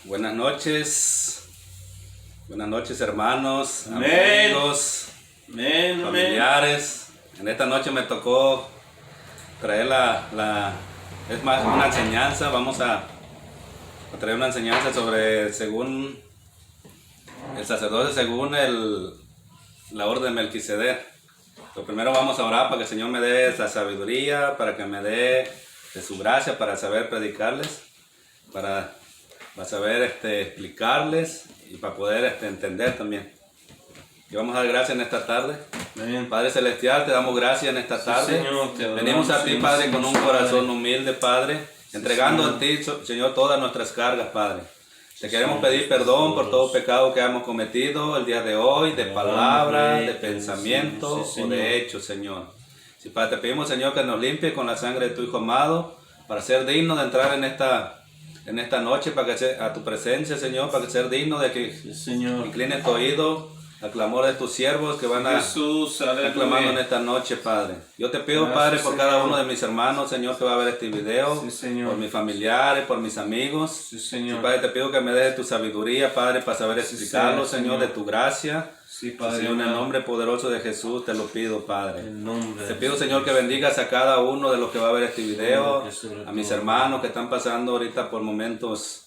Buenas noches hermanos, Amén. amigos, Amén, familiares. En esta noche me tocó traer es más una enseñanza. Vamos a traer una enseñanza sobre según el sacerdote, según la orden de Melquisedec. Lo primero vamos a orar para que el Señor me dé esa sabiduría, para que me dé de su gracia para saber predicarles, para saber explicarles y para poder entender también. Y vamos a dar gracias en esta tarde. Amén. Padre Celestial, te damos gracias en esta tarde. Señor, te adoramos, Venimos a ti, Señor, Padre, con un Padre. corazón humilde, Padre, entregando Señor. a ti, Señor, todas nuestras cargas, Padre. Te queremos Señor, pedir perdón por Dios. todo pecado que hemos cometido el día de hoy, de palabra, Rey, de pensamiento sí, o Señor. de hecho, Señor. Sí, Padre, te pedimos, Señor, que nos limpie con la sangre de tu Hijo amado, para ser digno de entrar en esta noche, para que a tu presencia, Señor, para que ser digno de que Sí, Señor. incline tu oído al clamor de tus siervos que van a Jesús, estar clamando en aleluya. esta noche, Padre. Yo te pido, Gracias, Padre, por cada Señor. uno de mis hermanos, Señor, que va a ver este video, Sí, Señor. por mis familiares, por mis amigos. Sí, Sí, Señor. Padre, te pido que me des tu sabiduría, Padre, para saber Sí, explicarlo, Señor. Señor, de tu gracia. Sí, Sí, Padre. Señor, en el nombre poderoso de Jesús te lo pido, Padre. En nombre Te de pido, Señor, que Jesús. bendigas a cada uno de los que va a ver este video, que sobre a mis todo. hermanos que están pasando ahorita por momentos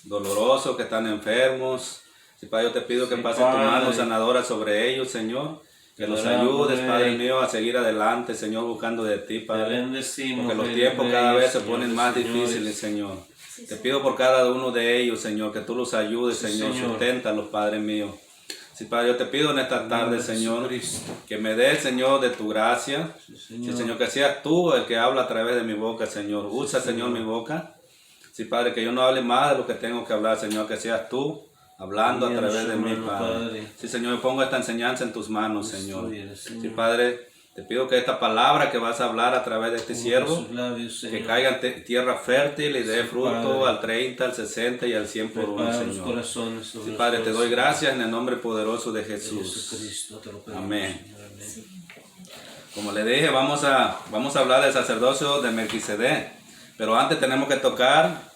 dolorosos, que están enfermos. Sí, Padre, yo te pido que Sí, pases tu Padre. mano sanadora sobre ellos, Señor. Que los Padre. ayudes, Padre mío, a seguir adelante, Señor, buscando de ti, Te Padre. bendecimos. Porque los Rey tiempos de cada Reyes, vez se Señor ponen de más señores. difíciles, Señor. Te pido por cada uno de ellos, Señor, que tú los ayudes, Sí, Señor. Señor. Susténtalos, Padre mío. Sí, Padre, yo te pido en esta tarde, de Señor, Jesucristo. que me des, Señor, de tu gracia. Sí, Sí, Señor. Señor, que seas tú el que habla a través de mi boca, Señor. Usa, Señor, mi boca. Sí, Padre, que yo no hable más de lo que tengo que hablar, Señor, que seas tú hablando a Amén, través de mí, hermano, Padre. Padre. Sí, Señor, yo pongo esta enseñanza en tus manos, Dios Señor. tuyo eres, Señor. Sí, Padre, te pido que esta palabra que vas a hablar a través de este Ponga siervo, sus labios, Señor. que caiga en tierra fértil y dé Sí, fruto Padre. al 30, al 60 y al 100 por uno, Prepara los Señor. corazones sobre Sí, los Padre, te doy corazones gracias en el nombre poderoso de de Jesús. Jesucristo, te lo pedimos, Amén. Señor. Amén. Como le dije, vamos a hablar del sacerdocio de Melquisedec. Pero antes tenemos que tocar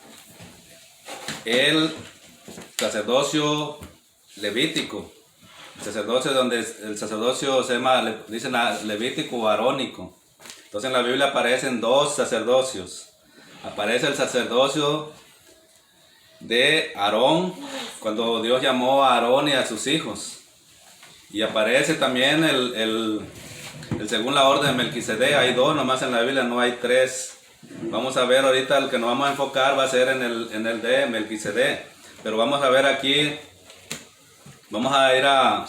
el sacerdocio levítico. El sacerdocio donde el sacerdocio se llama, dicen levítico o arónico. Entonces en la Biblia aparecen dos sacerdocios. Aparece el sacerdocio de Aarón, cuando Dios llamó a Aarón y a sus hijos. Y aparece también el según la orden de Melquisedec. Hay dos nomás en la Biblia, no hay tres. Vamos a ver ahorita, el que nos vamos a enfocar va a ser en el de Melquisedec. Pero vamos a ver aquí, vamos a ir a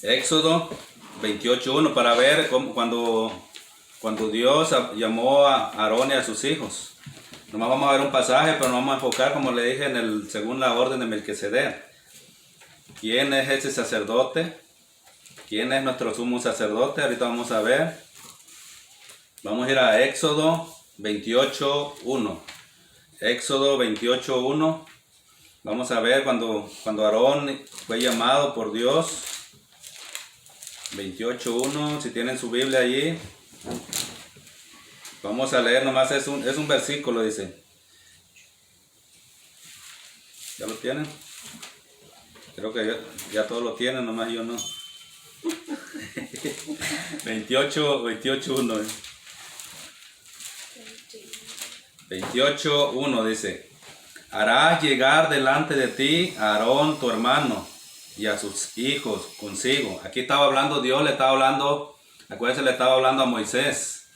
Éxodo 28:1 para ver cuando Dios llamó a Aarón y a sus hijos. Nomás vamos a ver un pasaje, pero nos vamos a enfocar, como le dije, según la orden de Melquisedec. ¿Quién es ese sacerdote? ¿Quién es nuestro sumo sacerdote? Ahorita vamos a ver. Vamos a ir a Éxodo 28:1. Éxodo 28:1. Vamos a ver cuando Aarón fue llamado por Dios. 28:1. Si tienen su Biblia allí. Vamos a leer nomás, es un versículo, dice. ¿Ya lo tienen? Creo que ya todos lo tienen, nomás yo no. 28:1. 28:1 dice: harás llegar delante de ti a Aarón tu hermano y a sus hijos consigo. Aquí estaba hablando Dios, le estaba hablando, acuérdense, le estaba hablando a Moisés.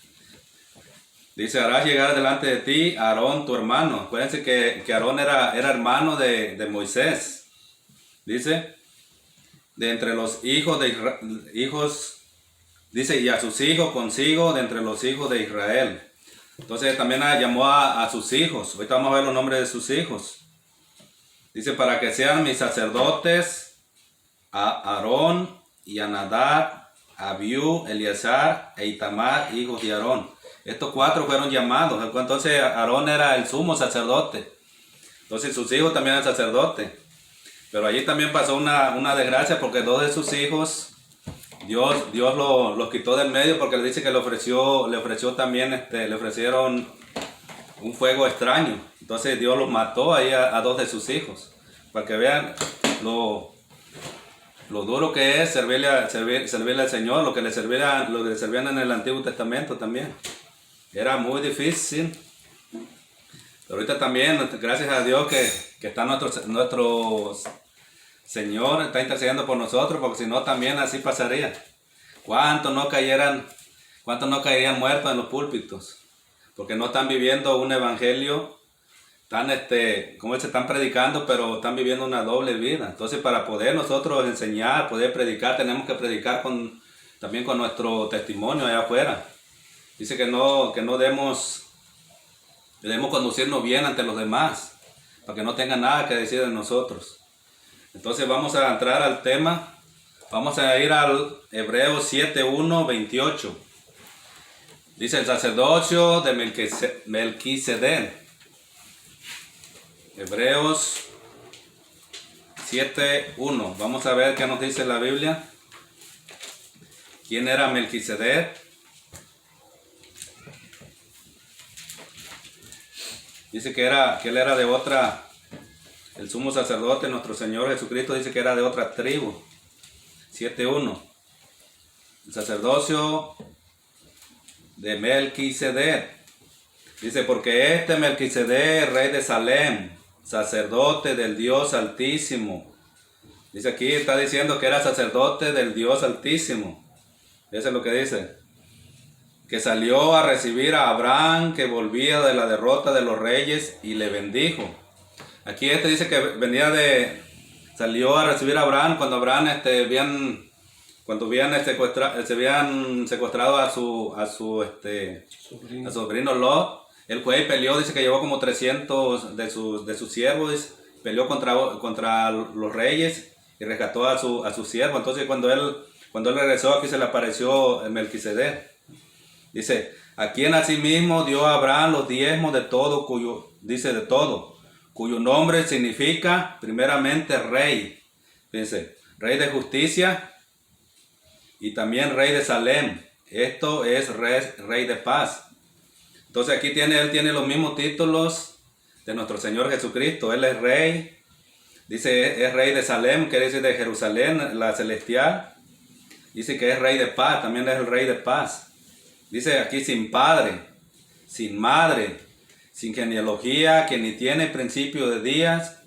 Dice: harás llegar delante de ti a Aarón tu hermano. Acuérdense que Aarón era hermano de Moisés. Dice: de entre los hijos dice, y a sus hijos consigo de entre los hijos de Israel. Entonces también llamó a sus hijos. Ahorita vamos a ver los nombres de sus hijos. Dice: para que sean mis sacerdotes, a Aarón y a Nadab, a Abiú, Eleazar e Itamar, hijos de Aarón. Estos cuatro fueron llamados. Entonces Aarón era el sumo sacerdote. Entonces sus hijos también eran sacerdotes. Pero allí también pasó una desgracia, porque dos de sus hijos, Dios los quitó del medio, porque le dice que le ofrecieron un fuego extraño. Entonces Dios los mató ahí a dos de sus hijos. Para que vean lo duro que es servirle al Señor, lo que le servían en el Antiguo Testamento también. Era muy difícil. Pero ahorita también, gracias a Dios que está nuestro Señor, está intercediendo por nosotros, porque si no también así pasaría. ¿Cuántos no caerían muertos en los púlpitos? Porque no están viviendo un evangelio como se están predicando, pero están viviendo una doble vida. Entonces, para poder nosotros enseñar, poder predicar, tenemos que predicar también con nuestro testimonio allá afuera. Dice que debemos conducirnos bien ante los demás, para que no tengan nada que decir de nosotros. Entonces, vamos a entrar al tema. Vamos a ir al Hebreos 7:1-28. Dice el sacerdocio de Melquisedec. Hebreos 7:1. Vamos a ver qué nos dice la Biblia. ¿Quién era Melquisedec? Dice que él era de otra, el sumo sacerdote, nuestro Señor Jesucristo, dice que era de otra tribu. 7:1. El sacerdocio de Melquisedec. Dice, porque este Melquisedec, rey de Salem, sacerdote del Dios Altísimo. Dice aquí, está diciendo que era sacerdote del Dios Altísimo. Eso es lo que dice. Que salió a recibir a Abraham, que volvía de la derrota de los reyes, y le bendijo. Aquí dice que salió a recibir a Abraham cuando Abraham se habían secuestrado a su sobrino Lot. Él fue y peleó, dice que llevó como 300 de sus siervos, peleó contra los reyes y rescató a su siervo. Entonces cuando él regresó, aquí se le apareció Melquisedec. Dice, a quien asimismo dio a Abraham los diezmos de todo, cuyo nombre significa primeramente rey. Dice, rey de justicia y también rey de Salem. Esto es rey de paz. Entonces aquí él tiene los mismos títulos de nuestro Señor Jesucristo. Él es rey. Dice, es rey de Salem, que dice de Jerusalén, la celestial. Dice que es rey de paz, también es el rey de paz. Dice aquí sin padre, sin madre, sin genealogía, que ni tiene principio de días,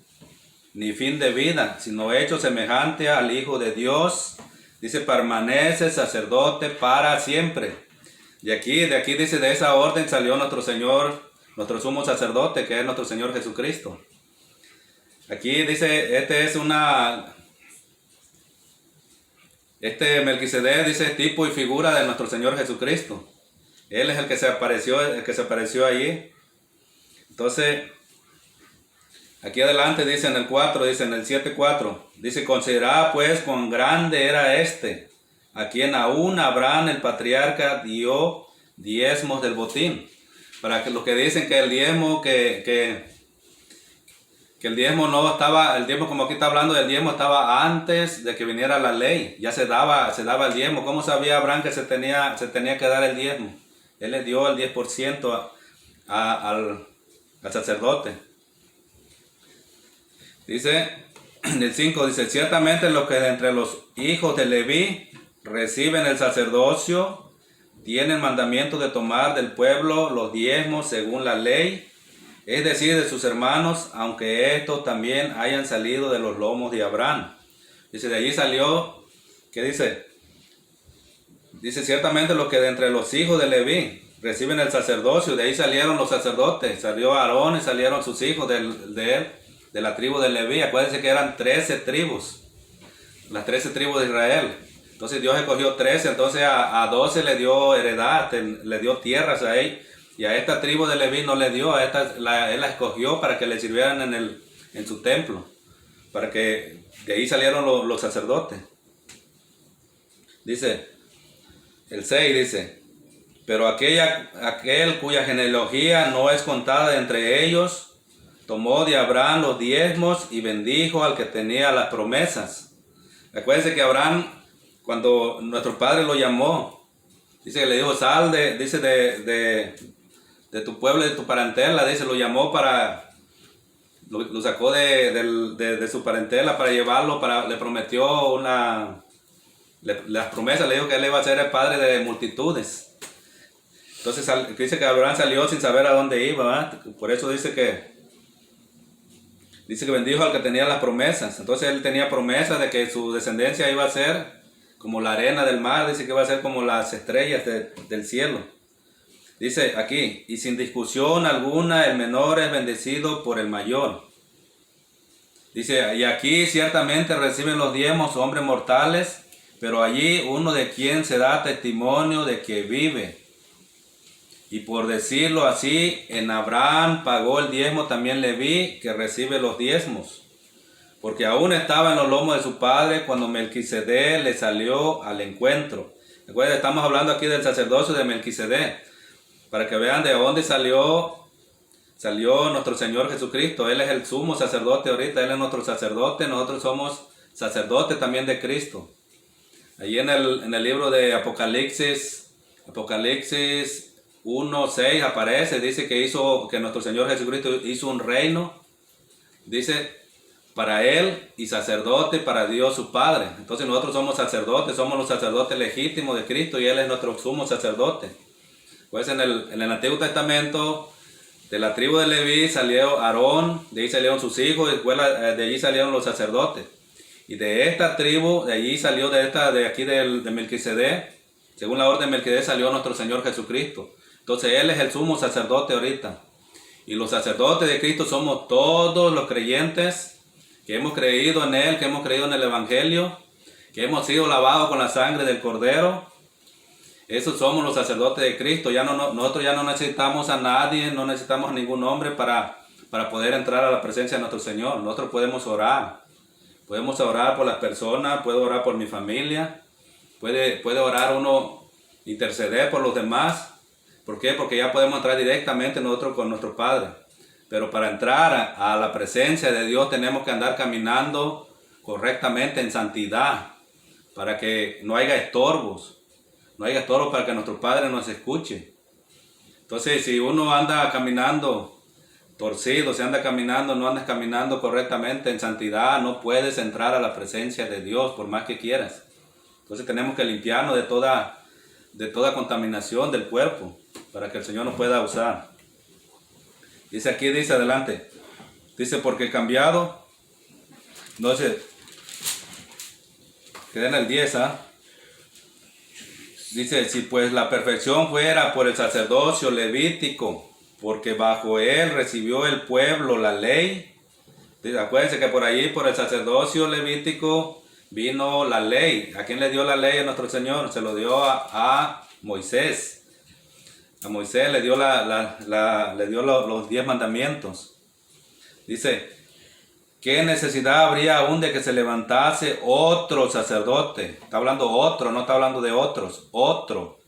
ni fin de vida, sino hecho semejante al Hijo de Dios. Dice, permanece sacerdote para siempre. De aquí dice, de esa orden salió nuestro Señor, nuestro sumo sacerdote, que es nuestro Señor Jesucristo. Aquí dice, Melquisedec dice tipo y figura de nuestro Señor Jesucristo. Él es el que se apareció allí. Entonces, aquí adelante dice en el 7:4, dice, considerad pues cuán grande era a quien aún Abraham el patriarca dio diezmos del botín. Para que los que dicen que el diezmo, que el diezmo no estaba, el diezmo como aquí está hablando del diezmo estaba antes de que viniera la ley, ya se daba el diezmo. ¿Cómo sabía Abraham que se tenía que dar el diezmo? Él le dio el 10% al sacerdote. Dice, en el 5 dice, ciertamente los que de entre los hijos de Leví reciben el sacerdocio, tienen mandamiento de tomar del pueblo los diezmos según la ley, es decir, de sus hermanos, aunque estos también hayan salido de los lomos de Abraham. Dice, de allí salió, ¿qué dice? Dice, ciertamente los que de entre los hijos de Leví reciben el sacerdocio, de ahí salieron los sacerdotes, salió Aarón y salieron sus hijos de él, de la tribu de Leví. Acuérdense que eran 13 tribus, las 13 tribus de Israel. Entonces Dios escogió 13, entonces a 12 le dio heredad, le dio tierras a él, y a esta tribu de Leví no le dio, él la escogió para que le sirvieran en su templo, para que de ahí salieron los sacerdotes. Dice, el 6 dice, pero aquel cuya genealogía no es contada entre ellos, tomó de Abraham los diezmos y bendijo al que tenía las promesas. Acuérdense que Abraham, cuando nuestro padre lo llamó, dice que le dijo, sal de tu pueblo y de tu parentela, dice, lo llamó para lo sacó de su parentela para llevarlo, le prometió las promesas, le dijo que él iba a ser el padre de multitudes. Entonces dice que Abraham salió sin saber a dónde iba, ¿verdad? Por eso dice que bendijo al que tenía las promesas. Entonces él tenía promesas de que su descendencia iba a ser como la arena del mar, dice que iba a ser como las estrellas del cielo. Dice aquí, y sin discusión alguna el menor es bendecido por el mayor. Dice, y aquí ciertamente reciben los diezmos hombres mortales, pero allí uno de quien se da testimonio de que vive. Y por decirlo así, en Abraham pagó el diezmo también Leví, que recibe los diezmos. Porque aún estaba en los lomos de su padre cuando Melquisedec le salió al encuentro. Recuerden, estamos hablando aquí del sacerdocio de Melquisedec. Para que vean de dónde salió nuestro Señor Jesucristo. Él es el sumo sacerdote ahorita, Él es nuestro sacerdote. Nosotros somos sacerdotes también de Cristo. Allí en el libro de Apocalipsis 1:6 aparece, dice que nuestro Señor Jesucristo hizo un reino, dice, para Él y sacerdote para Dios su Padre. Entonces nosotros somos sacerdotes, somos los sacerdotes legítimos de Cristo y Él es nuestro sumo sacerdote. Pues en el Antiguo Testamento, de la tribu de Leví salió Aarón, de ahí salieron sus hijos, y después de allí salieron los sacerdotes. Y de esta tribu, de allí salió de aquí de Melquisedec, según la orden de Melquisedec salió nuestro Señor Jesucristo. Entonces Él es el sumo sacerdote ahorita. Y los sacerdotes de Cristo somos todos los creyentes que hemos creído en Él, que hemos creído en el Evangelio, que hemos sido lavados con la sangre del Cordero. Esos somos los sacerdotes de Cristo. Nosotros ya no necesitamos a nadie, no necesitamos a ningún hombre para poder entrar a la presencia de nuestro Señor. Nosotros podemos orar. Podemos orar por las personas, puedo orar por mi familia, puede orar uno, interceder por los demás. ¿Por qué? Porque ya podemos entrar directamente nosotros con nuestro Padre. Pero para entrar a la presencia de Dios tenemos que andar caminando correctamente en santidad, para que no haya estorbos. No haya estorbos para que nuestro Padre nos escuche. Entonces, si uno anda caminando torcido, no andas caminando correctamente en santidad, no puedes entrar a la presencia de Dios por más que quieras. Entonces tenemos que limpiarnos de toda contaminación del cuerpo para que el Señor nos pueda usar. Dice aquí, dice adelante, dice porque cambiado, entonces, queda en el 10, dice, si pues la perfección fuera por el sacerdocio levítico, porque bajo él recibió el pueblo la ley. Acuérdense que por ahí, por el sacerdocio levítico, vino la ley. ¿A quién le dio la ley a nuestro Señor? Se lo dio a Moisés. A Moisés le dio, le dio los 10 mandamientos. Dice, ¿qué necesidad habría aún de que se levantase otro sacerdote? Está hablando otro, no está hablando de otros. Otro,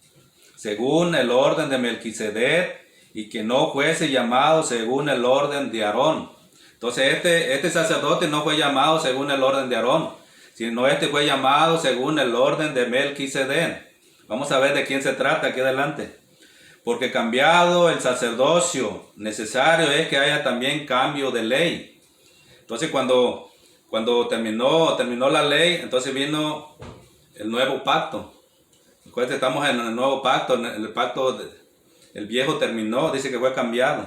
según el orden de Melquisedec, y que no fuese llamado según el orden de Aarón. Entonces este sacerdote no fue llamado según el orden de Aarón, sino fue llamado según el orden de Melquisedec. Vamos a ver de quién se trata aquí adelante. Porque cambiado el sacerdocio, necesario es que haya también cambio de ley. Entonces cuando terminó la ley, entonces vino el nuevo pacto. Recuerden, estamos en el nuevo pacto, el viejo terminó, dice que fue cambiado.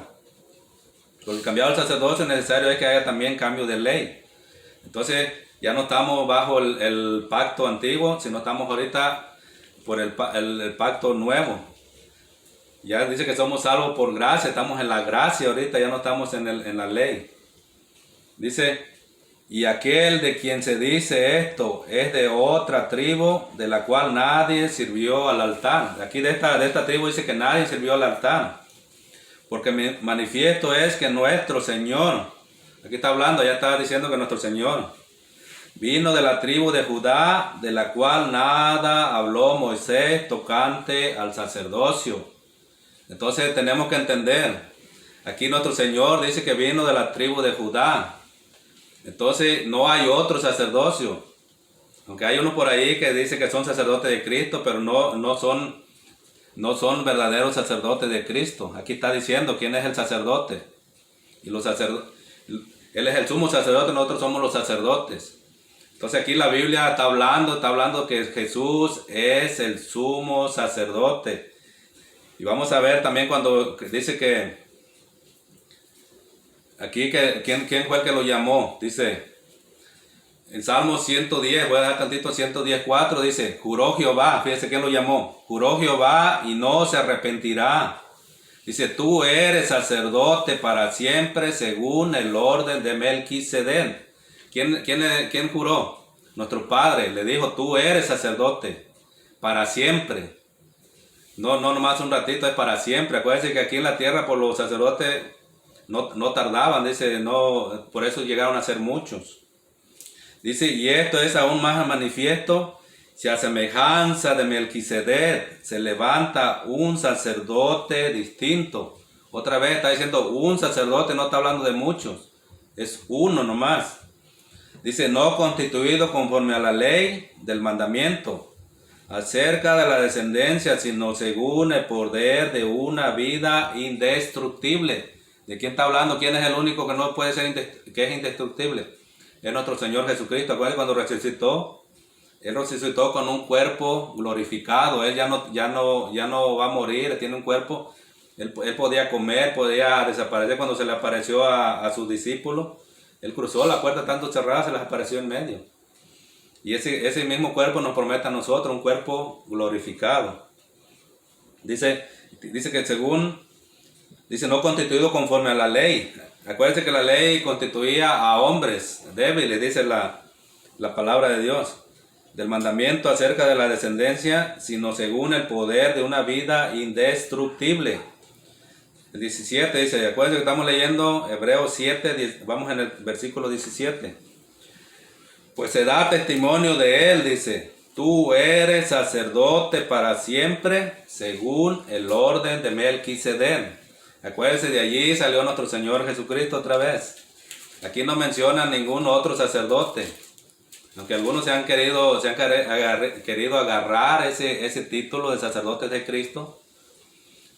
Por el cambiado el sacerdocio necesario es que haya también cambio de ley. Entonces ya no estamos bajo el pacto antiguo, sino estamos ahorita por el pacto nuevo. Ya dice que somos salvos por gracia, estamos en la gracia ahorita, ya no estamos en la ley. Dice, y aquel de quien se dice esto es de otra tribu, de la cual nadie sirvió al altar. Aquí de esta tribu dice que nadie sirvió al altar. Porque manifiesto es que nuestro Señor, aquí está hablando, ya está diciendo que nuestro Señor, vino de la tribu de Judá, de la cual nada habló Moisés tocante al sacerdocio. Entonces tenemos que entender, aquí nuestro Señor dice que vino de la tribu de Judá. Entonces no hay otro sacerdocio. Aunque hay uno por ahí que dice que son sacerdotes de Cristo, pero no son verdaderos sacerdotes de Cristo. Aquí está diciendo quién es el sacerdote. Y Él es el sumo sacerdote, nosotros somos los sacerdotes. Entonces aquí la Biblia está hablando que Jesús es el sumo sacerdote. Y vamos a ver también cuando dice que aquí ¿quién fue el que lo llamó? Dice en Salmo 110, voy a dar tantito 110:4, dice, juró Jehová, fíjese quién lo llamó, juró Jehová y no se arrepentirá. Dice, tú eres sacerdote para siempre según el orden de Melquisedec. ¿Quién juró? Nuestro Padre le dijo, tú eres sacerdote para siempre. No nomás un ratito, es para siempre. Acuérdense que aquí en la tierra por los sacerdotes no tardaban, dice, no, por eso llegaron a ser muchos. Dice, y esto es aún más manifiesto, si a semejanza de Melquisedec se levanta un sacerdote distinto. Otra vez está diciendo un sacerdote, no está hablando de muchos, es uno nomás. Dice, no constituido conforme a la ley del mandamiento, acerca de la descendencia, sino según el poder de una vida indestructible. ¿De quién está hablando? ¿Quién es el único que no puede ser, que es indestructible? Es nuestro Señor Jesucristo. Acuérdense cuando resucitó, Él resucitó con un cuerpo glorificado. Él ya no va a morir, tiene un cuerpo. Él podía comer, podía desaparecer. Cuando se le apareció a sus discípulos, Él cruzó la puerta tanto cerrada, se les apareció en medio. Y ese mismo cuerpo nos promete a nosotros un cuerpo glorificado. Dice que dice no constituido conforme a la ley. Acuérdense que la ley constituía a hombres débiles, dice la palabra de Dios, del mandamiento acerca de la descendencia, sino según el poder de una vida indestructible. El 17 dice, acuérdense que estamos leyendo Hebreos 7, vamos en el versículo 17. Pues se da testimonio de él, dice, tú eres sacerdote para siempre, según el orden de Melquisedec. Acuérdense, de allí salió nuestro Señor Jesucristo otra vez. Aquí no menciona ningún otro sacerdote. Aunque algunos se han querido agarrar ese título de sacerdotes de Cristo,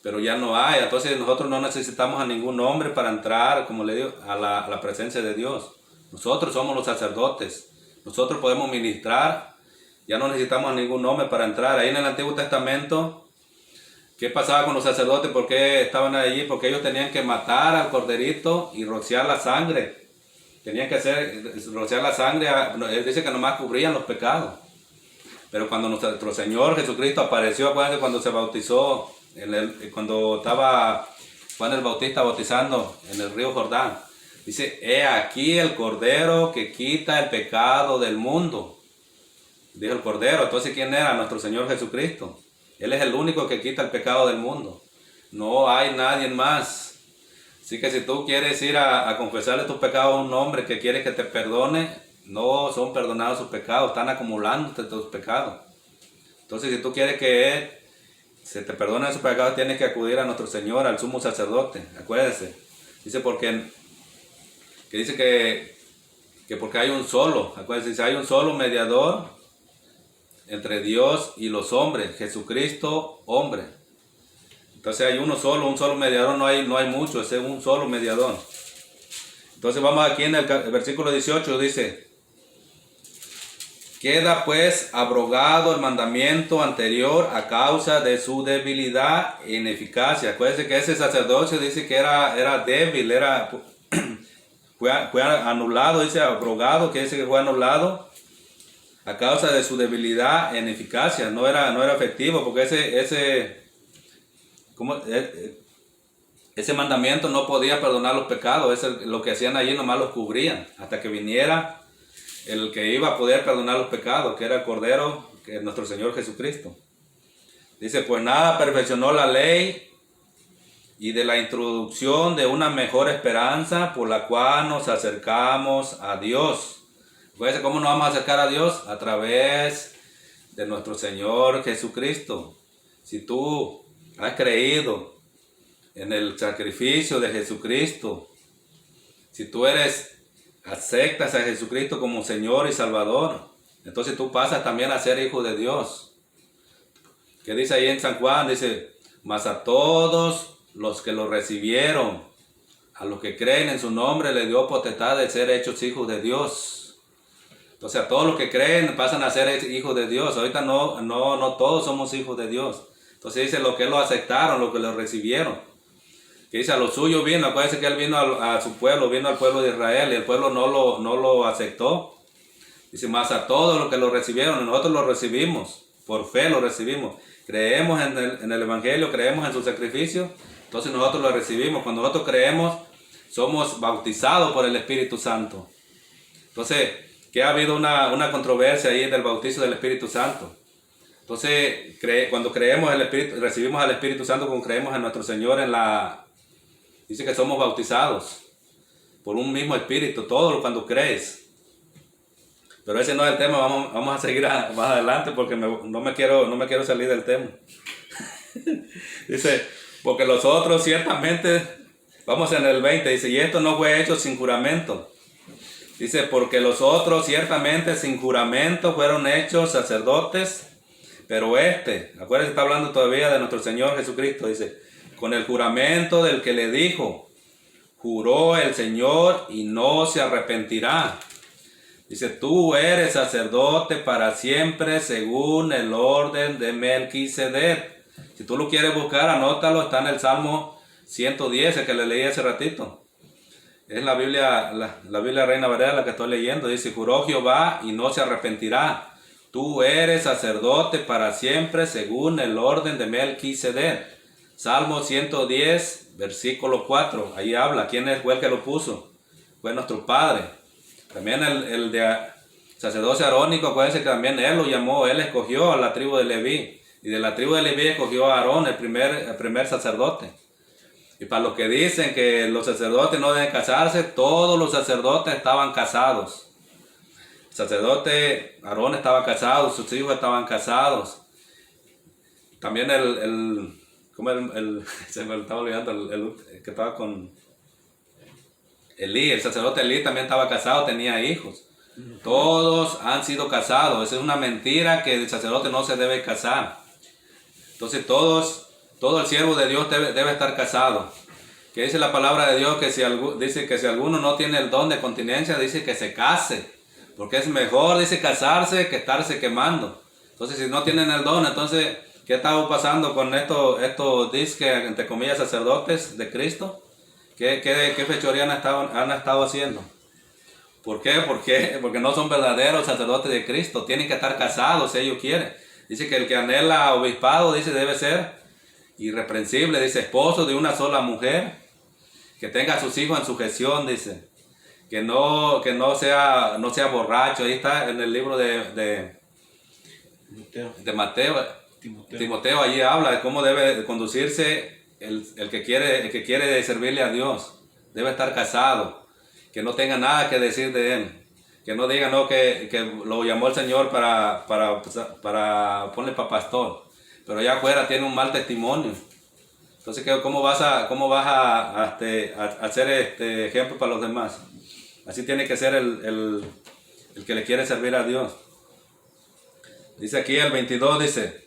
pero ya no hay. Entonces nosotros no necesitamos a ningún hombre para entrar, como le digo, a la presencia de Dios. Nosotros somos los sacerdotes. Nosotros podemos ministrar. Ya no necesitamos a ningún hombre para entrar. Ahí en el Antiguo Testamento, ¿qué pasaba con los sacerdotes? ¿Por qué estaban allí? Porque ellos tenían que matar al corderito y rociar la sangre. Tenían que rociar la sangre. Él dice que nomás cubrían los pecados. Pero cuando nuestro Señor Jesucristo apareció, acuérdense cuando se bautizó, cuando estaba Juan el Bautista bautizando en el río Jordán, dice, he aquí el Cordero que quita el pecado del mundo. Dijo el Cordero. Entonces, ¿quién era? Nuestro Señor Jesucristo. Él es el único que quita el pecado del mundo. No hay nadie más. Así que si tú quieres ir a confesarle tus pecados a un hombre que quiere que te perdone, no son perdonados sus pecados, están acumulándote tus pecados. Entonces, si tú quieres que se te perdone sus pecados, tienes que acudir a nuestro Señor, al sumo sacerdote. Acuérdese. Dice que porque hay un solo. Acuérdese, dice, hay un solo mediador entre Dios y los hombres, Jesucristo, hombre. Entonces hay un solo mediador, no hay muchos, es un solo mediador. Entonces vamos aquí en el versículo 18, dice, queda pues abrogado el mandamiento anterior a causa de su debilidad e ineficacia. Acuérdense que ese sacerdocio dice que era débil, fue anulado, dice abrogado, que dice que fue anulado a causa de su debilidad e ineficacia. No era efectivo, porque ese mandamiento no podía perdonar los pecados. Lo que hacían allí nomás los cubrían, hasta que viniera el que iba a poder perdonar los pecados, que era el Cordero, que es nuestro Señor Jesucristo. Dice, pues nada perfeccionó la ley y de la introducción de una mejor esperanza por la cual nos acercamos a Dios. Fíjense cómo nos vamos a acercar a Dios a través de nuestro Señor Jesucristo. Si tú has creído en el sacrificio de Jesucristo, si tú aceptas a Jesucristo como Señor y Salvador, entonces tú pasas también a ser hijo de Dios. ¿Qué dice ahí en San Juan? Dice, mas a todos los que lo recibieron, a los que creen en su nombre le dio potestad de ser hechos hijos de Dios. Entonces a todos los que creen pasan a ser hijos de Dios. Ahorita no todos somos hijos de Dios. Entonces dice los que lo aceptaron, los que lo recibieron. Que dice a los suyos vino, acuérdense que él vino a su pueblo, vino al pueblo de Israel y el pueblo no lo aceptó. Dice, más a todos los que lo recibieron, nosotros lo recibimos, por fe lo recibimos. Creemos en el Evangelio, creemos en su sacrificio, entonces nosotros lo recibimos. Cuando nosotros creemos, somos bautizados por el Espíritu Santo. Entonces, que ha habido una controversia ahí del bautizo del Espíritu Santo. Entonces, cuando creemos el Espíritu, recibimos al Espíritu Santo, cuando creemos en nuestro Señor, dice que somos bautizados por un mismo Espíritu, todo cuando crees. Pero ese no es el tema, vamos a seguir más adelante porque no me quiero salir del tema. Dice, porque los otros ciertamente, vamos en el 20, dice, y esto no fue hecho sin juramento. Dice, porque los otros ciertamente sin juramento fueron hechos sacerdotes, pero acuérdense, está hablando todavía de nuestro Señor Jesucristo, dice, con el juramento del que le dijo, juró el Señor y no se arrepentirá. Dice, tú eres sacerdote para siempre según el orden de Melquisedec. Si tú lo quieres buscar, anótalo, está en el Salmo 110, el que le leí hace ratito. Es la Biblia Reina Valera la que estoy leyendo. Dice, juró Jehová y no se arrepentirá. Tú eres sacerdote para siempre según el orden de Melquisedec. Salmo 110, versículo 4. Ahí habla. ¿Quién fue el que lo puso? Fue nuestro Padre. También el de sacerdocio arónico, acuérdense que también él lo llamó, él escogió a la tribu de Leví. Y de la tribu de Leví escogió a Aarón, el primer sacerdote. Y para los que dicen que los sacerdotes no deben casarse, todos los sacerdotes estaban casados. El sacerdote Aarón estaba casado, sus hijos estaban casados. También se me estaba olvidando, el que estaba con Elí, el sacerdote Elí también estaba casado, tenía hijos. Todos han sido casados. Esa es una mentira que el sacerdote no se debe casar. Entonces todo el siervo de Dios debe estar casado. Que dice la palabra de Dios dice que si alguno no tiene el don de continencia, dice que se case. Porque es mejor, dice, casarse que estarse quemando. Entonces si no tienen el don, entonces, ¿qué estaba pasando con estos disque, entre comillas, sacerdotes de Cristo? ¿Qué fechoría han estado haciendo? ¿Por qué? Porque no son verdaderos sacerdotes de Cristo. Tienen que estar casados si ellos quieren. Dice que el que anhela obispado, dice, debe ser irreprensible. Dice, esposo de una sola mujer. Que tenga a sus hijos en sujeción, dice. Que no sea borracho. Ahí está en el libro de Mateo. Timoteo allí habla de cómo debe conducirse el que quiere servirle a Dios. Debe estar casado, que no tenga nada que decir de él, que no diga que lo llamó el Señor para ponerle para pastor, pero allá afuera tiene un mal testimonio. Entonces, ¿cómo vas a hacer ejemplo para los demás? Así tiene que ser el que le quiere servir a Dios. Dice aquí el 22, dice,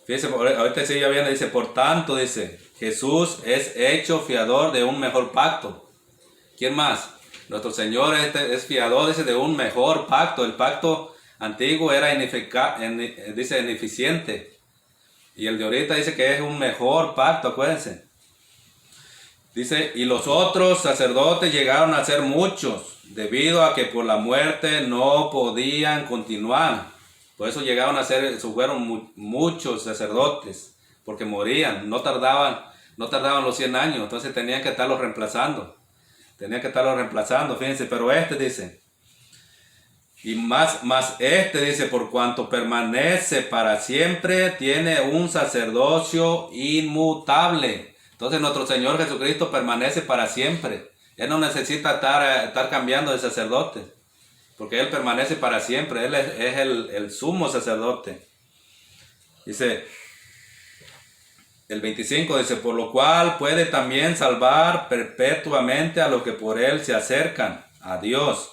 fíjese, ahorita sí ya viene, dice, por tanto, dice, Jesús es hecho fiador de un mejor pacto. ¿Quién más? Nuestro Señor es fiador, dice, de un mejor pacto. El pacto antiguo era ineficiente. Y el de ahorita dice que es un mejor pacto, acuérdense. Dice, y los otros sacerdotes llegaron a ser muchos, debido a que por la muerte no podían continuar. Por eso fueron muchos sacerdotes, porque morían, no tardaban los 100 años, entonces tenían que estarlos reemplazando. Fíjense, pero dice, y más dice, por cuanto permanece para siempre, tiene un sacerdocio inmutable. Entonces nuestro Señor Jesucristo permanece para siempre. Él no necesita estar cambiando de sacerdote, porque Él permanece para siempre. Él es el sumo sacerdote. Dice, el 25 dice, por lo cual puede también salvar perpetuamente a los que por Él se acercan a Dios,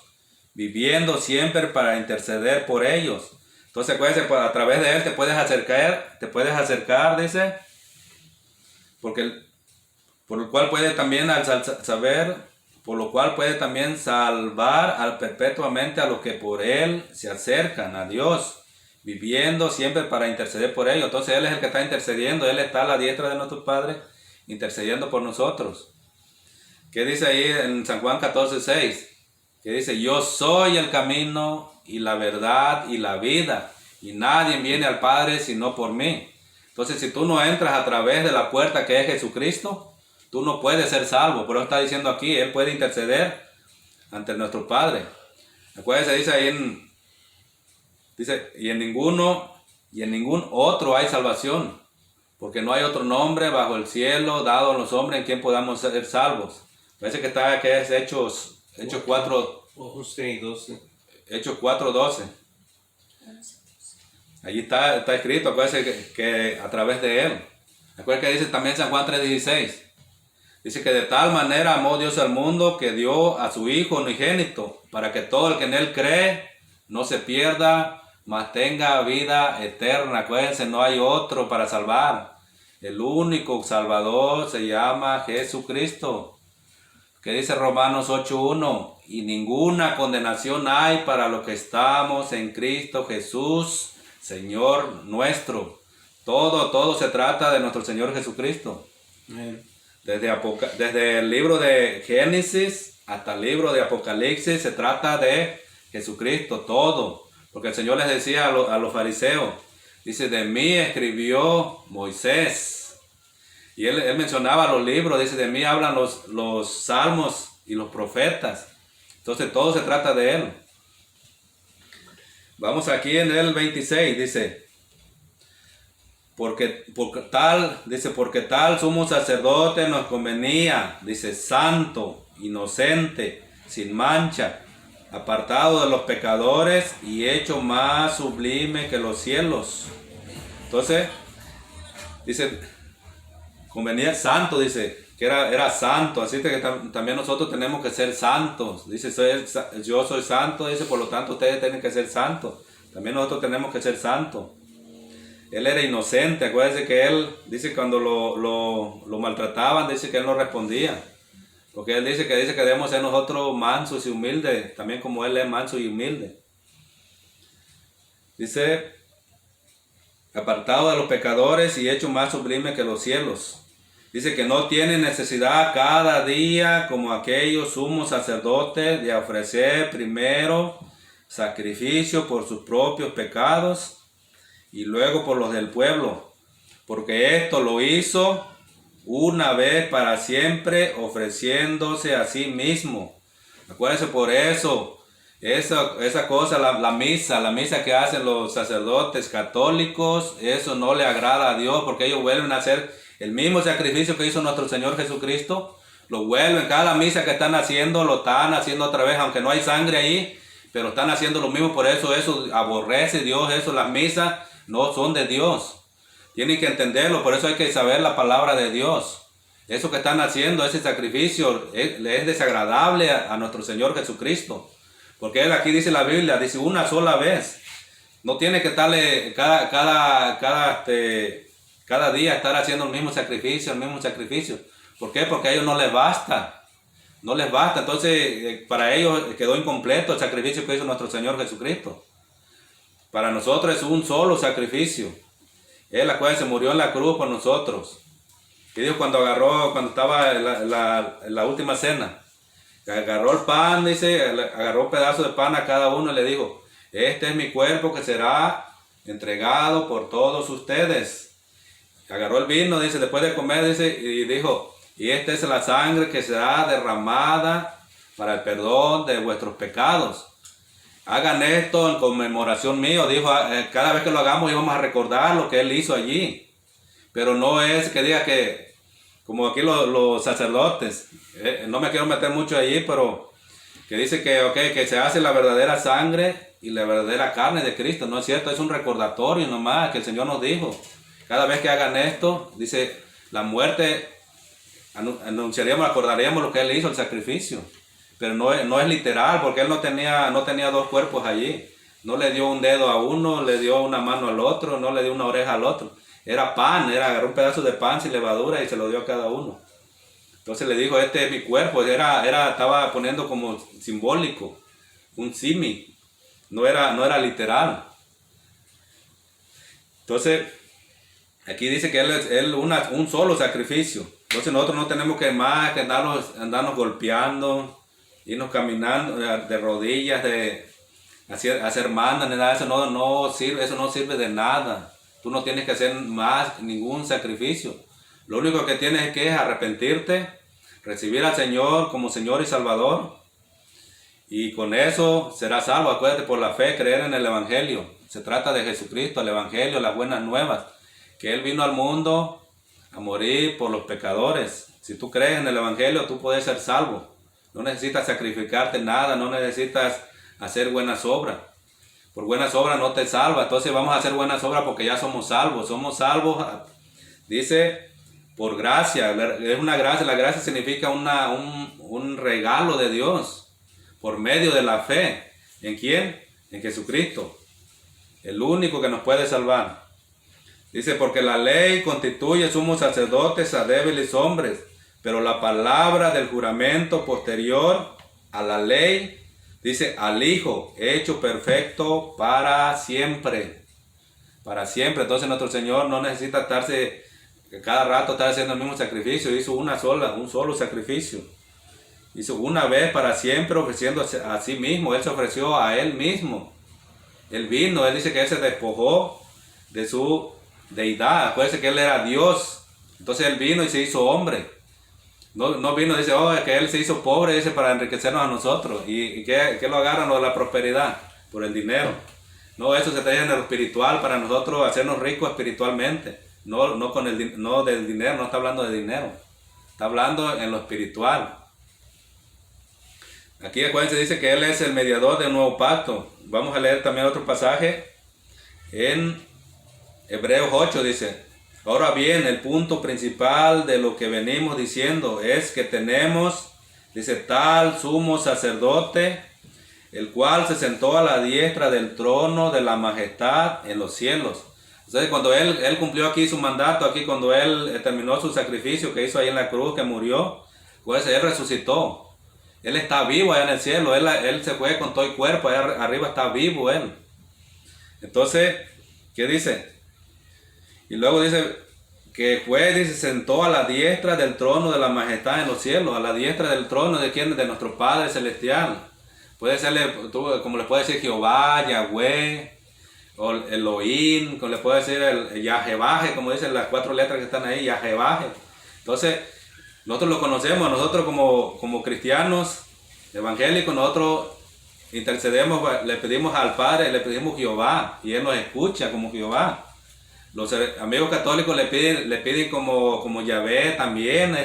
viviendo siempre para interceder por ellos. Entonces, acuérdense, a través de Él te puedes acercar, dice, porque por lo cual puede también por lo cual puede también salvar perpetuamente a los que por él se acercan a Dios, viviendo siempre para interceder por ellos. Entonces él es el que está intercediendo, él está a la diestra de nuestro Padre, intercediendo por nosotros. ¿Qué dice ahí en San Juan 14:6? Que dice, yo soy el camino y la verdad y la vida, y nadie viene al Padre sino por mí. Entonces, si tú no entras a través de la puerta que es Jesucristo, tú no puedes ser salvo. Por eso está diciendo aquí, él puede interceder ante nuestro Padre. Acuérdense, dice ahí y en ningún otro hay salvación, porque no hay otro nombre bajo el cielo dado a los hombres en quien podamos ser salvos. Parece que está, que es Hechos 4, 11 y 12. Hechos 4:12. Allí está escrito, acuérdense que a través de él. Acuérdense que dice también San Juan 3:16. Dice que de tal manera amó Dios al mundo que dio a su Hijo unigénito, para que todo el que en él cree no se pierda, mas tenga vida eterna. Acuérdense, no hay otro para salvar. El único Salvador se llama Jesucristo. Que dice Romanos 8:1, y ninguna condenación hay para los que estamos en Cristo Jesús, Señor nuestro. Todo se trata de nuestro Señor Jesucristo. Amén. Desde el libro de Génesis hasta el libro de Apocalipsis se trata de Jesucristo, todo. Porque el Señor les decía a los fariseos, dice, de mí escribió Moisés. Y él mencionaba los libros, dice, de mí hablan los salmos y los profetas. Entonces todo se trata de él. Vamos aquí en el 26, dice, porque tal sumo sacerdote nos convenía, dice, santo, inocente, sin mancha, apartado de los pecadores y hecho más sublime que los cielos. Entonces, dice, convenía santo, dice, que era santo, así que también nosotros tenemos que ser santos. Dice, yo soy santo, dice, por lo tanto ustedes tienen que ser santos. También nosotros tenemos que ser santos. Él era inocente, acuérdense que él, dice, cuando lo maltrataban, dice que él no respondía. Porque él dice que debemos ser nosotros mansos y humildes, también como él es manso y humilde. Dice, apartado de los pecadores y hecho más sublime que los cielos. Dice que no tiene necesidad cada día, como aquellos sumos sacerdotes, de ofrecer primero sacrificio por sus propios pecados y luego por los del pueblo, porque esto lo hizo una vez para siempre, ofreciéndose a sí mismo. Acuérdense, por eso, esa cosa, la misa que hacen los sacerdotes católicos, eso no le agrada a Dios, porque ellos vuelven a hacer el mismo sacrificio que hizo nuestro Señor Jesucristo. Lo vuelven, cada misa que están haciendo, lo están haciendo otra vez, aunque no hay sangre ahí, pero están haciendo lo mismo. Por eso aborrece Dios, las misas no son de Dios. Tienen que entenderlo, por eso hay que saber la palabra de Dios. Eso que están haciendo, ese sacrificio, le es desagradable a nuestro Señor Jesucristo. Porque él aquí dice la Biblia, dice una sola vez. No tiene que estarle cada día estar haciendo el mismo sacrificio. ¿Por qué? Porque a ellos no les basta. No les basta. Entonces, para ellos quedó incompleto el sacrificio que hizo nuestro Señor Jesucristo. Para nosotros es un solo sacrificio. Él, acuérdense, murió en la cruz por nosotros. Y Dios cuando estaba en la última cena, agarró el pan, dice, agarró un pedazo de pan a cada uno y le dijo, este es mi cuerpo que será entregado por todos ustedes. Agarró el vino, dice, después de comer, dice, y dijo, y esta es la sangre que será derramada para el perdón de vuestros pecados. Hagan esto en conmemoración mío. Dijo, cada vez que lo hagamos íbamos a recordar lo que él hizo allí. Pero no es que diga que, como aquí los sacerdotes, no me quiero meter mucho allí, pero que dice que se hace la verdadera sangre y la verdadera carne de Cristo. No es cierto, es un recordatorio nomás que el Señor nos dijo. Cada vez que hagan esto, dice, la muerte, acordaríamos lo que Él hizo, el sacrificio. Pero no es literal, porque Él no tenía dos cuerpos allí. No le dio un dedo a uno, le dio una mano al otro, no le dio una oreja al otro. Era pan, agarró un pedazo de pan sin levadura y se lo dio a cada uno. Entonces le dijo, este es mi cuerpo. Estaba poniendo como simbólico, un símil. No era literal. Entonces, aquí dice que él un solo sacrificio. Entonces nosotros no tenemos que más que andarnos golpeando, irnos caminando de rodillas, de hacer mandas, ni nada. Eso no sirve de nada. Tú no tienes que hacer más ningún sacrificio. Lo único que tienes que es arrepentirte, recibir al Señor como Señor y Salvador. Y con eso serás salvo. Acuérdate, por la fe, creer en el Evangelio. Se trata de Jesucristo, el Evangelio, las buenas nuevas. Que Él vino al mundo a morir por los pecadores. Si tú crees en el Evangelio, tú puedes ser salvo. No necesitas sacrificarte nada, no necesitas hacer buenas obras. Por buenas obras no te salva. Entonces vamos a hacer buenas obras porque ya somos salvos. Somos salvos, dice, por gracia. Es una gracia. La gracia significa un regalo de Dios. Por medio de la fe. ¿En quién? En Jesucristo. El único que nos puede salvar. Dice, porque la ley constituye sumos sacerdotes a débiles hombres, pero la palabra del juramento posterior a la ley, dice, al Hijo, hecho perfecto para siempre. Para siempre. Entonces nuestro Señor no necesita cada rato estar haciendo el mismo sacrificio. Hizo un solo sacrificio. Hizo una vez para siempre, ofreciéndose a sí mismo. Él se ofreció a Él mismo. Él vino, Él dice que Él se despojó de su deidad. Acuérdense que Él era Dios. Entonces Él vino y se hizo hombre. No vino, dice, es que Él se hizo pobre, dice, para enriquecernos a nosotros. ¿Y qué lo agarran? Lo de la prosperidad, por el dinero. No, eso se trae en lo espiritual, para nosotros hacernos ricos espiritualmente. No del dinero, no está hablando de dinero. Está hablando en lo espiritual. Aquí acuérdense, dice que Él es el mediador del nuevo pacto. Vamos a leer también otro pasaje en Hebreos 8, dice, ahora bien, el punto principal de lo que venimos diciendo es que tenemos, dice, tal sumo sacerdote, el cual se sentó a la diestra del trono de la majestad en los cielos. Entonces, cuando él cumplió aquí su mandato, aquí cuando Él terminó su sacrificio que hizo ahí en la cruz, que murió, pues Él resucitó. Él está vivo allá en el cielo. Él se fue con todo el cuerpo. Allá arriba está vivo Él. Entonces, ¿qué dice? Y luego dice que se sentó a la diestra del trono de la majestad en los cielos. A la diestra del trono de quién? De nuestro Padre Celestial. Puede serle, como le puede decir Jehová, Yahweh, o Elohim, como le puede decir el Yajevaje, como dicen las 4 letras que están ahí, Yajevaje. Entonces, nosotros lo conocemos, nosotros como cristianos evangélicos, nosotros intercedemos, le pedimos al Padre, le pedimos Jehová, y Él nos escucha como Jehová. Los amigos católicos le piden como Yahvé también,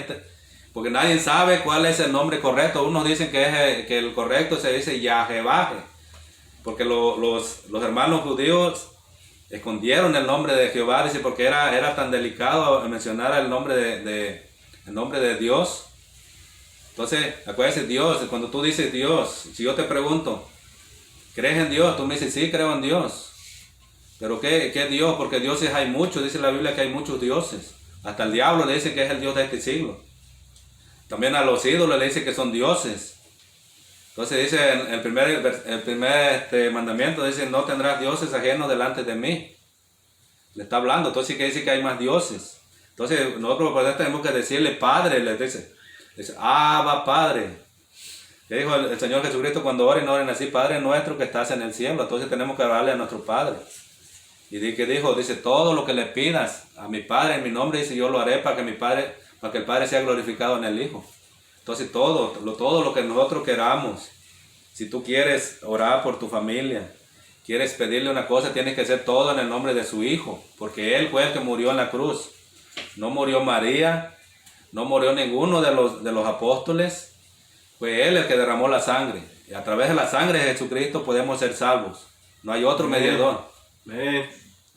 porque nadie sabe cuál es el nombre correcto. Unos dicen que el correcto se dice Yajevaje, porque los hermanos judíos escondieron el nombre de Jehová, dice, porque era tan delicado mencionar el nombre de Dios. Entonces, acuérdense, Dios, cuando tú dices Dios, si yo te pregunto, ¿crees en Dios? Tú me dices, sí, creo en Dios. ¿Pero qué Dios? Porque dioses hay muchos, dice la Biblia que hay muchos dioses. Hasta el diablo le dice que es el Dios de este siglo. También a los ídolos le dice que son dioses. Entonces dice el primer mandamiento, dice, no tendrás dioses ajenos delante de mí. Le está hablando, entonces que dice que hay más dioses. Entonces nosotros por eso tenemos que decirle Padre, le dice Abba Padre. ¿Qué dijo el Señor Jesucristo cuando oren? No oren así, Padre nuestro que estás en el cielo. Entonces tenemos que orarle a nuestro Padre. Y ¿qué dijo? Dice, todo lo que le pidas a mi Padre en mi nombre, dice, yo lo haré para que el Padre sea glorificado en el Hijo. Entonces todo lo que nosotros queramos, si tú quieres orar por tu familia, quieres pedirle una cosa, tienes que hacer todo en el nombre de su Hijo, porque Él fue el que murió en la cruz. No murió María, no murió ninguno de los apóstoles, fue Él el que derramó la sangre. Y a través de la sangre de Jesucristo podemos ser salvos. No hay otro mediador.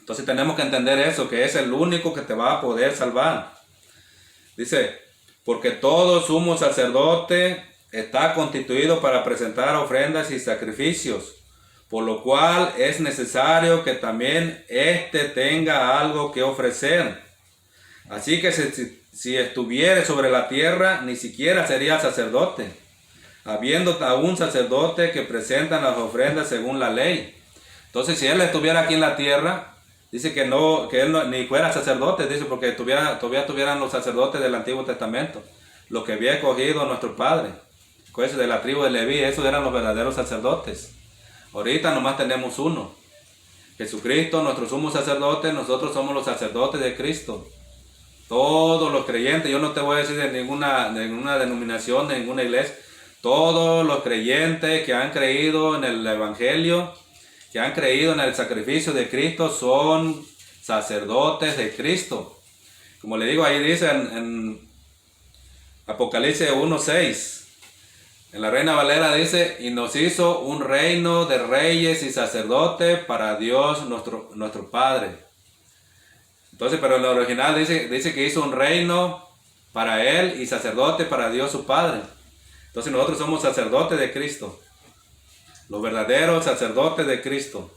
Entonces tenemos que entender eso, que es el único que te va a poder salvar. Dice, porque todo sumo sacerdote está constituido para presentar ofrendas y sacrificios, por lo cual es necesario que también éste tenga algo que ofrecer. Así que si estuviere sobre la tierra, ni siquiera sería sacerdote, habiendo aún sacerdote que presentan las ofrendas según la ley. Entonces, si él estuviera aquí en la tierra, dice que él no, ni fuera sacerdote, dice, porque todavía tuvieran los sacerdotes del Antiguo Testamento, lo que había escogido nuestro padre, pues de la tribu de Leví, esos eran los verdaderos sacerdotes. Ahorita nomás tenemos uno, Jesucristo, nuestro sumo sacerdote. Nosotros somos los sacerdotes de Cristo. Todos los creyentes, yo no te voy a decir de ninguna denominación, de ninguna iglesia, todos los creyentes que han creído en el Evangelio, que han creído en el sacrificio de Cristo, son sacerdotes de Cristo. Como le digo, ahí dice en Apocalipsis 1:6, en la Reina Valera dice, y nos hizo un reino de reyes y sacerdotes para Dios nuestro Padre. Entonces, pero en el original dice que hizo un reino para Él y sacerdote para Dios su Padre. Entonces nosotros somos sacerdotes de Cristo, los verdaderos sacerdotes de Cristo.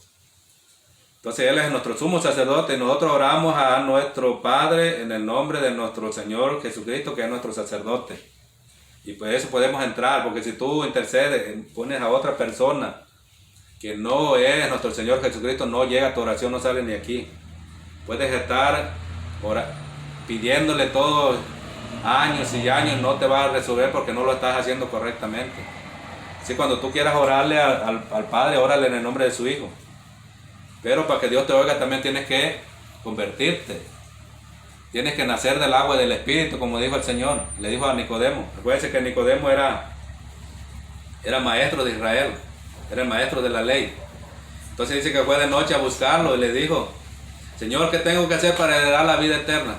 Entonces Él es nuestro sumo sacerdote y nosotros oramos a nuestro Padre en el nombre de nuestro Señor Jesucristo, que es nuestro sacerdote. Y por eso podemos entrar, porque si tú intercedes, pones a otra persona que no es nuestro Señor Jesucristo, no llega a tu oración, no sale ni aquí. Puedes estar pidiéndole todos años y años, no te va a resolver porque no lo estás haciendo correctamente. Así cuando tú quieras orarle al Padre, órale en el nombre de su Hijo. Pero para que Dios te oiga también tienes que convertirte. Tienes que nacer del agua y del Espíritu, como dijo el Señor. Le dijo a Nicodemo. Recuérdense que Nicodemo era maestro de Israel. Era el maestro de la ley. Entonces dice que fue de noche a buscarlo y le dijo, Señor, ¿qué tengo que hacer para heredar la vida eterna?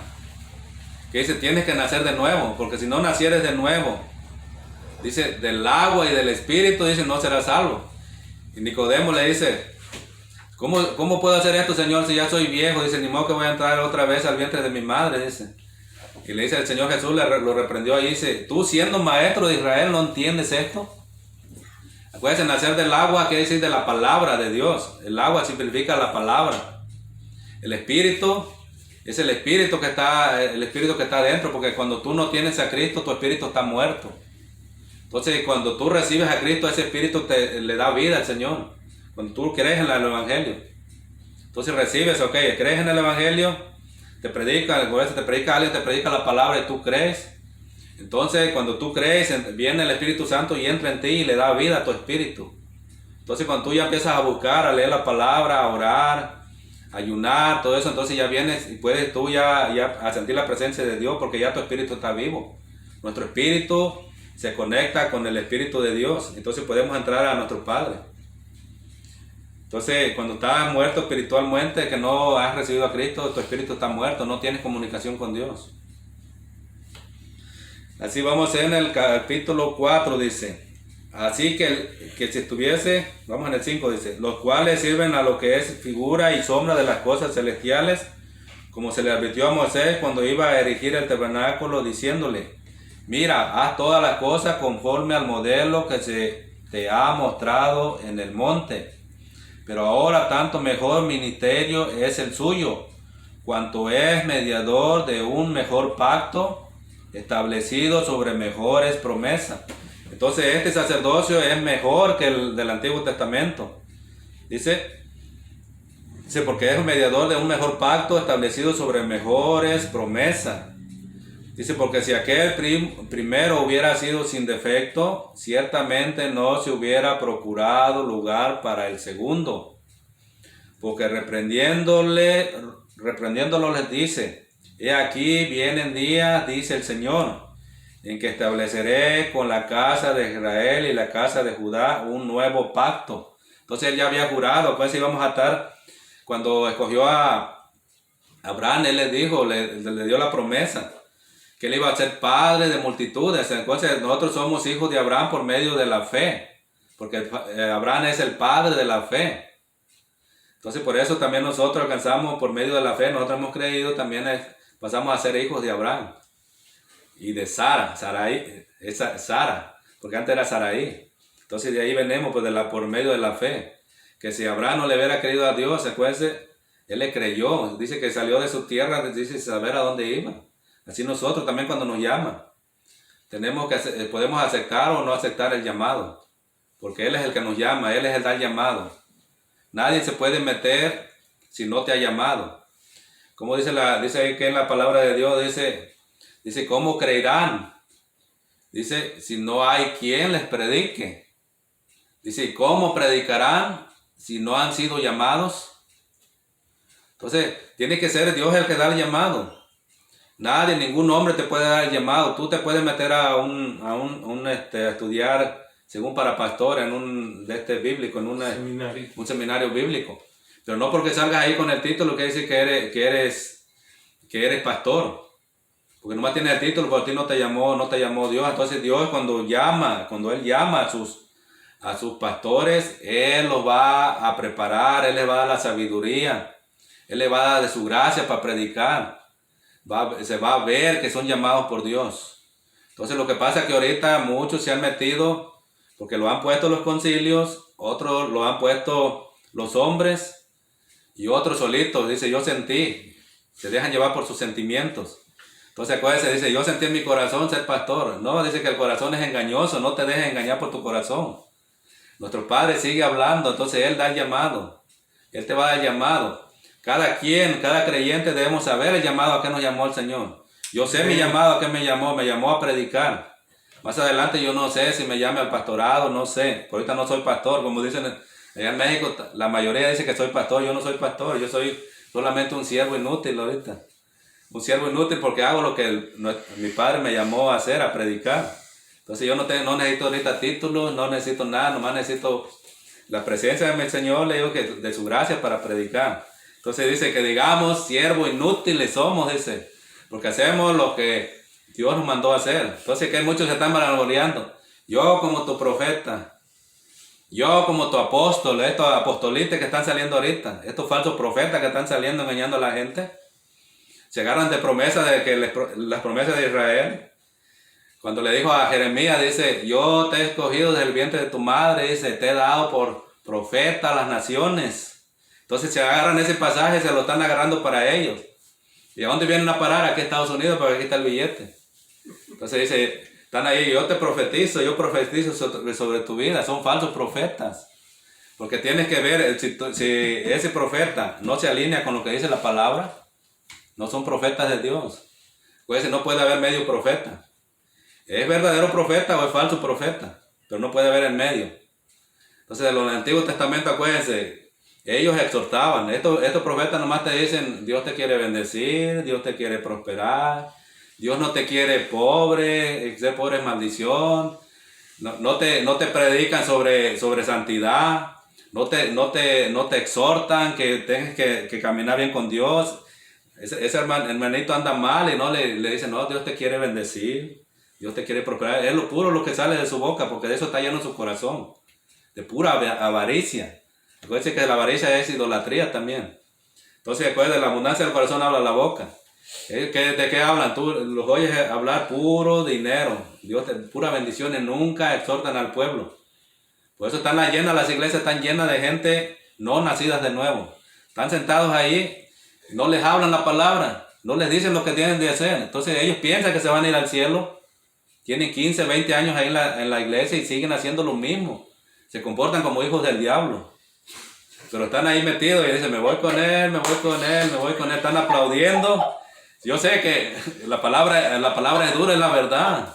Que dice, tienes que nacer de nuevo, porque si no nacieres de nuevo, dice, del agua y del Espíritu, dice, no serás salvo. Y Nicodemo le dice, ¿Cómo puedo hacer esto, Señor, si ya soy viejo? Dice, ni modo que voy a entrar otra vez al vientre de mi madre, dice. Y le dice el Señor Jesús, lo reprendió ahí, dice, tú siendo maestro de Israel, ¿no entiendes esto? Acuérdense, nacer del agua quiere decir de la palabra de Dios. El agua significa la palabra. El Espíritu es el Espíritu que está dentro, porque cuando tú no tienes a Cristo, tu espíritu está muerto. Entonces, cuando tú recibes a Cristo, ese Espíritu le da vida al Señor. Cuando tú crees en el Evangelio, entonces recibes, crees en el Evangelio, te predica alguien, te predica la palabra y tú crees. Entonces cuando tú crees, viene el Espíritu Santo y entra en ti y le da vida a tu espíritu. Entonces cuando tú ya empiezas a buscar, a leer la palabra, a orar, a ayunar, todo eso, entonces ya vienes y puedes tú ya a sentir la presencia de Dios, porque ya tu espíritu está vivo. Nuestro espíritu se conecta con el Espíritu de Dios, entonces podemos entrar a nuestro Padre. Entonces, cuando estás muerto espiritualmente, que no has recibido a Cristo, tu espíritu está muerto, no tienes comunicación con Dios. Así vamos en el capítulo 4, dice, así que si estuviese, vamos en el 5, dice, los cuales sirven a lo que es figura y sombra de las cosas celestiales, como se le advirtió a Moisés cuando iba a erigir el tabernáculo, diciéndole, mira, haz todas las cosas conforme al modelo que se te ha mostrado en el monte. Pero ahora tanto mejor ministerio es el suyo, cuanto es mediador de un mejor pacto, establecido sobre mejores promesas. Entonces este sacerdocio es mejor que el del Antiguo Testamento. Dice porque es un mediador de un mejor pacto, establecido sobre mejores promesas. Dice, porque si aquel primero hubiera sido sin defecto, ciertamente no se hubiera procurado lugar para el segundo. Porque reprendiéndolo les dice, he aquí vienen días, dice el Señor, en que estableceré con la casa de Israel y la casa de Judá un nuevo pacto. Entonces él ya había jurado, pues íbamos a estar, cuando escogió a Abraham, él le dijo, le dio la promesa, que él iba a ser padre de multitudes. Entonces nosotros somos hijos de Abraham por medio de la fe, porque Abraham es el padre de la fe. Entonces por eso también nosotros alcanzamos por medio de la fe, nosotros hemos creído, también pasamos a ser hijos de Abraham y de Sara, porque antes era Saraí. Entonces de ahí venimos pues por medio de la fe, que si Abraham no le hubiera creído a Dios, acuérdense, Él le creyó, dice que salió de su tierra, dice saber a dónde iba. Así nosotros también cuando nos llaman, podemos aceptar o no aceptar el llamado, porque Él es el que nos llama, Él es el dar llamado. Nadie se puede meter si no te ha llamado. Como dice ahí que en la palabra de Dios, dice, ¿cómo creerán? Dice, si no hay quien les predique. Dice, ¿cómo predicarán si no han sido llamados? Entonces, tiene que ser Dios el que da el llamado. Nadie, ningún hombre te puede dar el llamado. Tú te puedes meter a estudiar, según para pastor, en un bíblico, en un seminario bíblico. Pero no porque salgas ahí con el título que dice que eres pastor. Porque nomás tienes el título, pero a ti no te llamó Dios. Entonces Dios cuando Él llama a sus pastores, Él los va a preparar, Él les va a dar la sabiduría, Él les va a dar de su gracia para predicar. Se va a ver que son llamados por Dios. Entonces lo que pasa es que ahorita muchos se han metido, porque lo han puesto los concilios, otros lo han puesto los hombres, y otros solitos, dice, yo sentí. Se dejan llevar por sus sentimientos. Entonces acuérdense, dice, yo sentí en mi corazón ser pastor. No, dice que el corazón es engañoso, no te dejes engañar por tu corazón. Nuestro Padre sigue hablando, entonces Él da el llamado. Él te va a dar el llamado. Cada creyente debemos saber el llamado a que nos llamó el Señor. Yo sé mi llamado a que me llamó a predicar. Más adelante yo no sé si me llame al pastorado, no sé. Por ahorita no soy pastor, como dicen allá en México, la mayoría dice que soy pastor. Yo no soy pastor, yo soy solamente un siervo inútil ahorita. Un siervo inútil porque hago lo que mi Padre me llamó a hacer, a predicar. Entonces yo no necesito ahorita títulos, no necesito nada, nomás necesito la presencia de mi Señor, le digo que de su gracia para predicar. Entonces dice que digamos, siervos inútiles somos, dice, porque hacemos lo que Dios nos mandó a hacer. Entonces que muchos se están vanagloriando. Yo como tu profeta, yo como tu apóstol, estos apostolites que están saliendo ahorita, estos falsos profetas que están saliendo engañando a la gente, se agarran de promesas las promesas de Israel. Cuando le dijo a Jeremías, dice, yo te he escogido desde el vientre de tu madre, dice, te he dado por profeta a las naciones. Entonces se agarran ese pasaje, se lo están agarrando para ellos. ¿Y a dónde vienen a parar? Aquí a Estados Unidos, porque aquí está el billete. Entonces dice, están ahí, yo profetizo sobre tu vida. Son falsos profetas. Porque tienes que ver, si ese profeta no se alinea con lo que dice la palabra, no son profetas de Dios. Pues no puede haber medio profeta. ¿Es verdadero profeta o es falso profeta? Pero no puede haber en medio. Entonces, en el Antiguo Testamento, acuérdense, ellos exhortaban. Estos profetas nomás te dicen, Dios te quiere bendecir, Dios te quiere prosperar, Dios no te quiere pobre, ser pobre es maldición. No te predican sobre santidad, no te exhortan que tengas que caminar bien con Dios. Ese hermanito anda mal y no le dicen, no, Dios te quiere bendecir, Dios te quiere prosperar. Es lo puro lo que sale de su boca, porque de eso está lleno su corazón, de pura avaricia. Acuérdense que la avaricia es idolatría también. Entonces, acuérdense, de la abundancia del corazón habla la boca. ¿De qué hablan? Tú los oyes hablar puro dinero, pura bendiciones, nunca exhortan al pueblo. Por eso las iglesias están llenas de gente no nacidas de nuevo. Están sentados ahí, no les hablan la palabra, no les dicen lo que tienen de hacer. Entonces ellos piensan que se van a ir al cielo. Tienen 15, 20 años ahí en la iglesia y siguen haciendo lo mismo. Se comportan como hijos del diablo. Pero están ahí metidos y dicen, me voy con él. Están aplaudiendo. Yo sé que la palabra es dura, es la verdad.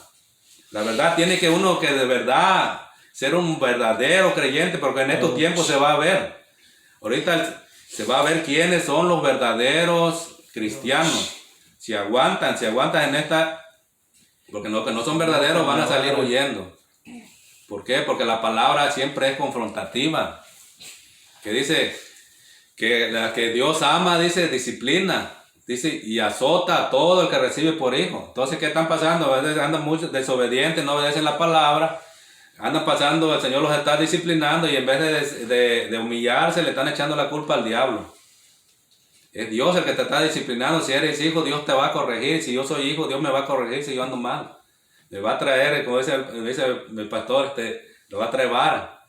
La verdad tiene que uno que de verdad ser un verdadero creyente, porque en estos tiempos se va a ver. Ahorita se va a ver quiénes son los verdaderos cristianos. Si aguantan en esta, porque los que no son verdaderos van a salir huyendo. ¿Por qué? Porque la palabra siempre es confrontativa. Que dice que la que Dios ama, dice, disciplina, dice, y azota a todo el que recibe por hijo. Entonces, ¿qué están pasando? A veces andan muchos desobedientes, no obedecen la palabra, andan pasando, el Señor los está disciplinando y en vez de humillarse, le están echando la culpa al diablo. Es Dios el que te está disciplinando. Si eres hijo, Dios te va a corregir. Si yo soy hijo, Dios me va a corregir si yo ando mal. Me va a traer, como dice el pastor, le va a traer vara.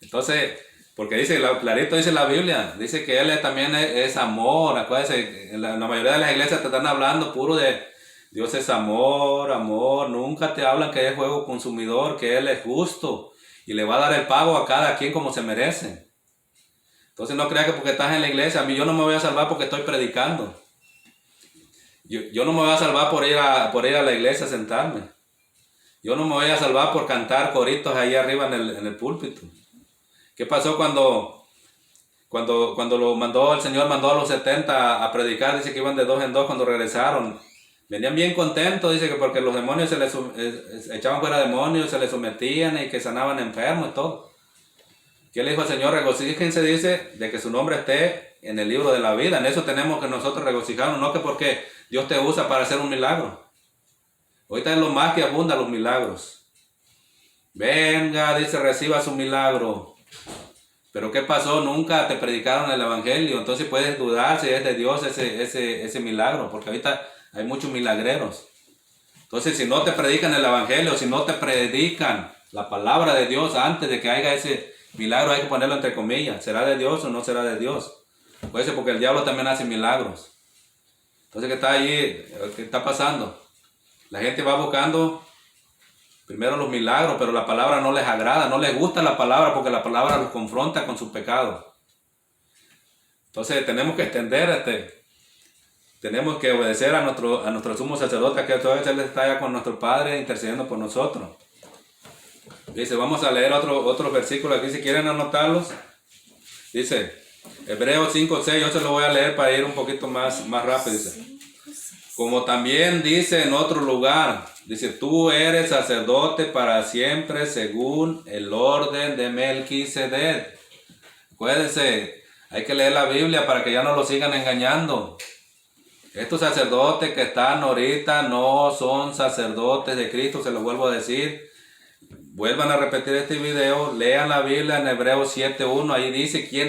Entonces, Porque dice, clarito dice la Biblia, dice que Él también es amor. Acuérdense, en la mayoría de las iglesias te están hablando puro de Dios es amor, amor. Nunca te hablan que es fuego consumidor, que Él es justo y le va a dar el pago a cada quien como se merece. Entonces no creas que porque estás en la iglesia, a mí yo no me voy a salvar porque estoy predicando. Yo no me voy a salvar por ir a la iglesia a sentarme. Yo no me voy a salvar por cantar coritos ahí arriba en el púlpito. ¿Qué pasó cuando el Señor mandó a los 70 a predicar? Dice que iban de 2 en 2 cuando regresaron. Venían bien contentos, dice que porque los demonios se les echaban fuera demonios, se les sometían y que sanaban enfermos y todo. ¿Qué le dijo al Señor? Regocíjense, dice, de que su nombre esté en el libro de la vida. En eso tenemos que nosotros regocijarnos, no que porque Dios te usa para hacer un milagro. Ahorita es lo más que abunda los milagros. Venga, dice, reciba su milagro. Pero ¿qué pasó? Nunca te predicaron el evangelio. Entonces puedes dudar si es de Dios ese milagro. Porque ahorita hay muchos milagreros. Entonces si no te predican el evangelio, si no te predican la palabra de Dios antes de que haya ese milagro, hay que ponerlo entre comillas. ¿Será de Dios o no será de Dios? Puede ser porque el diablo también hace milagros. Entonces ¿qué está allí? ¿Qué está pasando? La gente va buscando primero los milagros, pero la palabra no les agrada, no les gusta la palabra porque la palabra los confronta con sus pecados. Entonces tenemos que extender tenemos que obedecer a nuestro sumo sacerdote, que todavía Él está allá con nuestro Padre intercediendo por nosotros. Dice, vamos a leer otro versículo aquí si quieren anotarlos. Dice, Hebreos 5, 6, yo se lo voy a leer para ir un poquito más rápido. Dice, como también dice en otro lugar, dice, tú eres sacerdote para siempre según el orden de Melquisedec. Acuérdense, hay que leer la Biblia para que ya no lo sigan engañando. Estos sacerdotes que están ahorita no son sacerdotes de Cristo, se lo vuelvo a decir. Vuelvan a repetir este video, lean la Biblia en Hebreos 7.1, ahí dice quién